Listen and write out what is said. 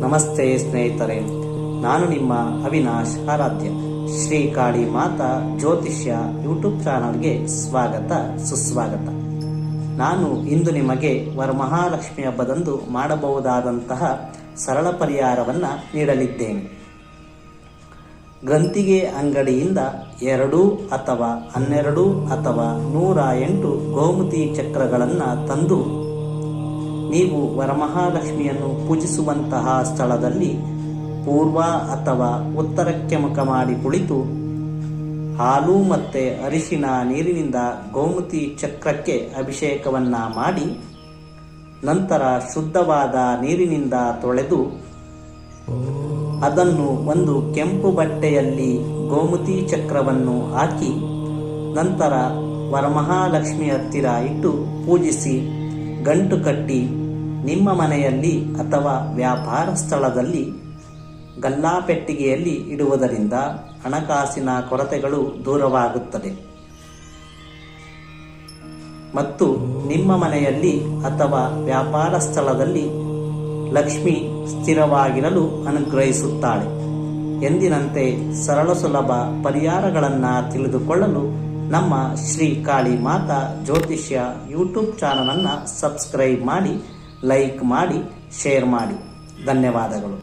ನಮಸ್ತೆ ಸ್ನೇಹಿತರೆ, ನಾನು ನಿಮ್ಮ ಅವಿನಾಶ್ ಆರಾಧ್ಯ. ಶ್ರೀ ಕಾಳಿ ಮಾತಾ ಜ್ಯೋತಿಷ್ಯ ಯೂಟ್ಯೂಬ್ ಚಾನಲ್ಗೆ ಸ್ವಾಗತ ಸುಸ್ವಾಗತ. ನಾನು ಇಂದು ನಿಮಗೆ ವರಮಹಾಲಕ್ಷ್ಮಿ ಹಬ್ಬದಂದು ಮಾಡಬಹುದಾದಂತಹ ಸರಳ ಪರಿಹಾರವನ್ನು ನೀಡಲಿದ್ದೇನೆ. ಗ್ರಂಥಿಗೆ ಅಂಗಡಿಯಿಂದ 2 ಅಥವಾ 12 ಅಥವಾ 108 ಗೋಮತಿ ಚಕ್ರಗಳನ್ನು ತಂದು ನೀವು ವರಮಹಾಲಕ್ಷ್ಮಿಯನ್ನು ಪೂಜಿಸುವಂತಹ ಸ್ಥಳದಲ್ಲಿ ಪೂರ್ವ ಅಥವಾ ಉತ್ತರಕ್ಕೆ ಮುಖ ಮಾಡಿ ಕುಳಿತು ಹಾಲು ಮತ್ತು ಅರಿಶಿನ ನೀರಿನಿಂದ ಗೋಮತಿ ಚಕ್ರಕ್ಕೆ ಅಭಿಷೇಕವನ್ನು ಮಾಡಿ ನಂತರ ಶುದ್ಧವಾದ ನೀರಿನಿಂದ ತೊಳೆದು ಅದನ್ನು ಒಂದು ಕೆಂಪು ಬಟ್ಟೆಯಲ್ಲಿ ಗೋಮತಿ ಚಕ್ರವನ್ನು ಹಾಕಿ ನಂತರ ವರಮಹಾಲಕ್ಷ್ಮಿ ಹತ್ತಿರ ಇಟ್ಟು ಪೂಜಿಸಿ ಗಂಟು ಕಟ್ಟಿ ನಿಮ್ಮ ಮನೆಯಲ್ಲಿ ಅಥವಾ ವ್ಯಾಪಾರ ಸ್ಥಳದಲ್ಲಿ ಗಲ್ಲಾಪೆಟ್ಟಿಗೆಯಲ್ಲಿ ಇಡುವುದರಿಂದ ಹಣಕಾಸಿನ ಕೊರತೆಗಳು ದೂರವಾಗುತ್ತದೆ ಮತ್ತು ನಿಮ್ಮ ಮನೆಯಲ್ಲಿ ಅಥವಾ ವ್ಯಾಪಾರ ಸ್ಥಳದಲ್ಲಿ ಲಕ್ಷ್ಮಿ ಸ್ಥಿರವಾಗಿರಲು ಅನುಗ್ರಹಿಸುತ್ತಾಳೆ. ಎಂದಿನಂತೆ ಸರಳ ಸುಲಭ ಪರಿಹಾರಗಳನ್ನು ತಿಳಿದುಕೊಳ್ಳಲು ನಮ್ಮ ಶ್ರೀ ಕಾಳಿ ಮಾತಾ ಜ್ಯೋತಿಷ್ಯ ಯೂಟ್ಯೂಬ್ ಚಾನಲನ್ನು ಸಬ್ಸ್ಕ್ರೈಬ್ ಮಾಡಿ, ಲೈಕ್ ಮಾಡಿ, ಶೇರ್ ಮಾಡಿ. ಧನ್ಯವಾದಗಳು.